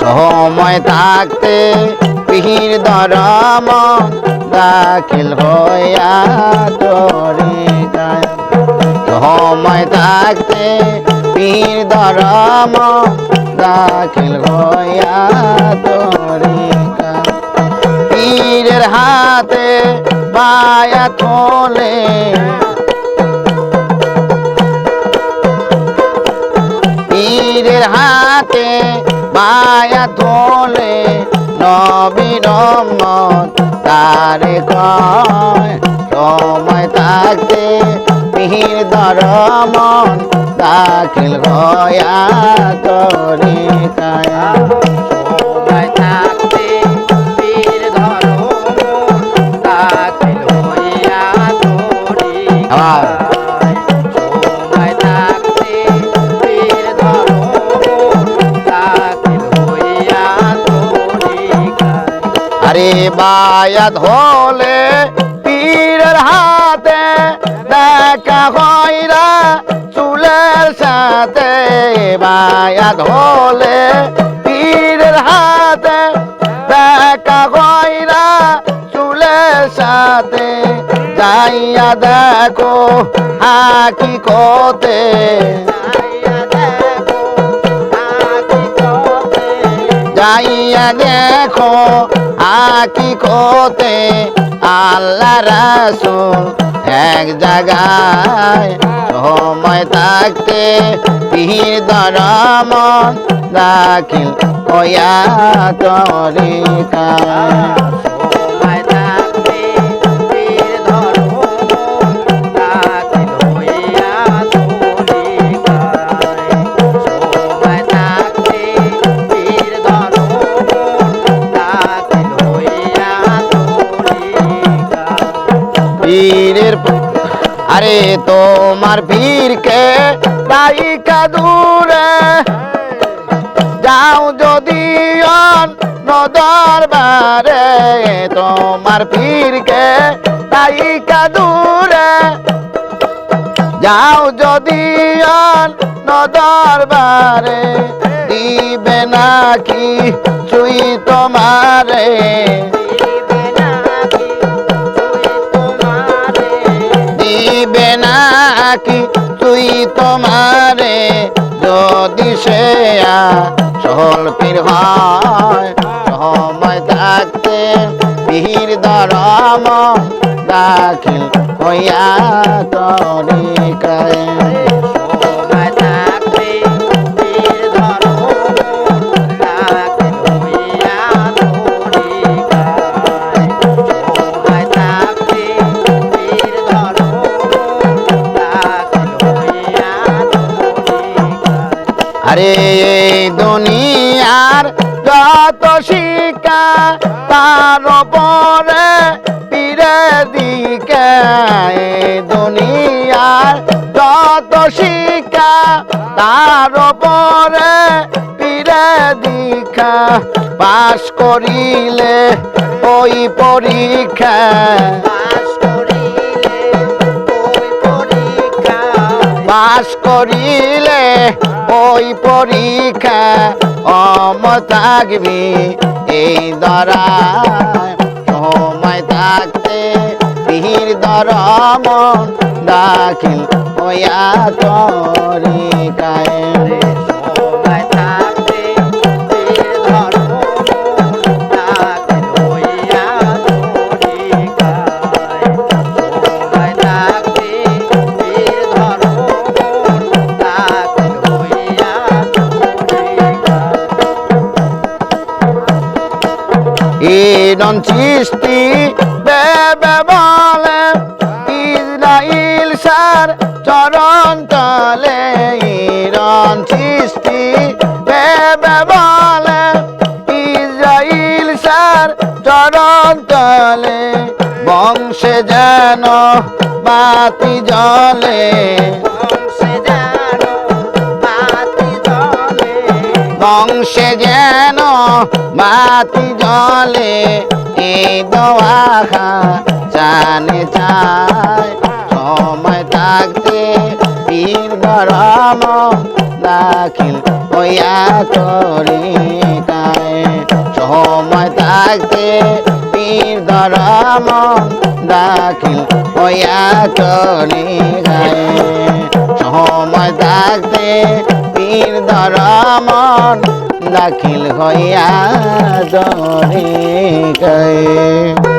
সময় থাকতে পীর ধরম দাখিল হইয়া তরিকায় সময় থাকতে পীর ধরম দাখিল হইয়া তরিকায় পীরের হাতে বায়াত হলে পীরের হাতে বায়াত হলে নবীর উম্মত তারে কয় সময় থাকতে পীর ধরম দাখিল হইয়া তরিকায় সময় থাকতে পীর ধরম দাখিল হইয়া তরিকায় সময় থাকতে পীর ধরম দাখিল হইয়া তরিকায় আরে বায়াত হলে পীরের হাতে দেখা হইরা চুলের সাথে বায়াত হলে পীরের হাতে দেখা হইরা চুলের সাথে যাইয়া দেখো হাকিকতে যাইয়া দেখো হাকিকতে আল্লাহ রাসূল এক জায়গায় সময় থাকতে পীর ধরম দাখিল হইয়া তরিকায় সময় থাকতে পীর ধরম দাখিল হইয়া তরিকায় সময় থাকতে পীর ধরম দাখিল হইয়া তরিকায় পীরের আরে তোমার পীরকে রাইকা দূরে যাও যদি দরবারে তোমার পীরকে রাইকা দূরে যাও যদি দরবারে দিবে নাকি চুই তোমারে দিবে নাকি তুই তোমারে যদি সে আসল পীর হয় সময় থাকতে পীর ধরম দাখিল হইয়া তরিকায় সময় থাকতে পীর ধরম দাখিল হইয়া তরিকায় সময় থাকতে পীর ধরম দাখিল হইয়া তরিকায় আরে এই দুনিয়ার যত শিক্ষা তার উপরে পীরের দিকে এই দুনিয়ার যত শিক্ষা তার উপরে পীরের দীক্ষা পাশ করিলে ওই পরীক্ষা পাশ করিলে ওই পরীক্ষা অম থাকবি এই ধরায় সময় থাকতে পীর ধরম দাখিল হইয়া তরিকায় সময় থাকতে পীর ধরম দাখিল হইয়া তরিকায় সময় থাকতে পীর ধরম দাখিল হইয়া তরিকায় ইরন চিস্তি বেবে বলে ইসরাইল সার চরণ তলে ইরন চিস্তি বেবে বলে ইসরাইল সার চরণ তলে বংশে যেন বাতি জ্বলে বংশে যেন বাতি জ্বলে এই দোয়া জানে চায় সময় থাকতে পীর ধরম দাখিল হইয়া তরিকায় থাকতে পীর ধরম দাখিল হইয়া চলে যায় সময় থাকতে পীর ধরম দাখিল হইয়া চলে যায়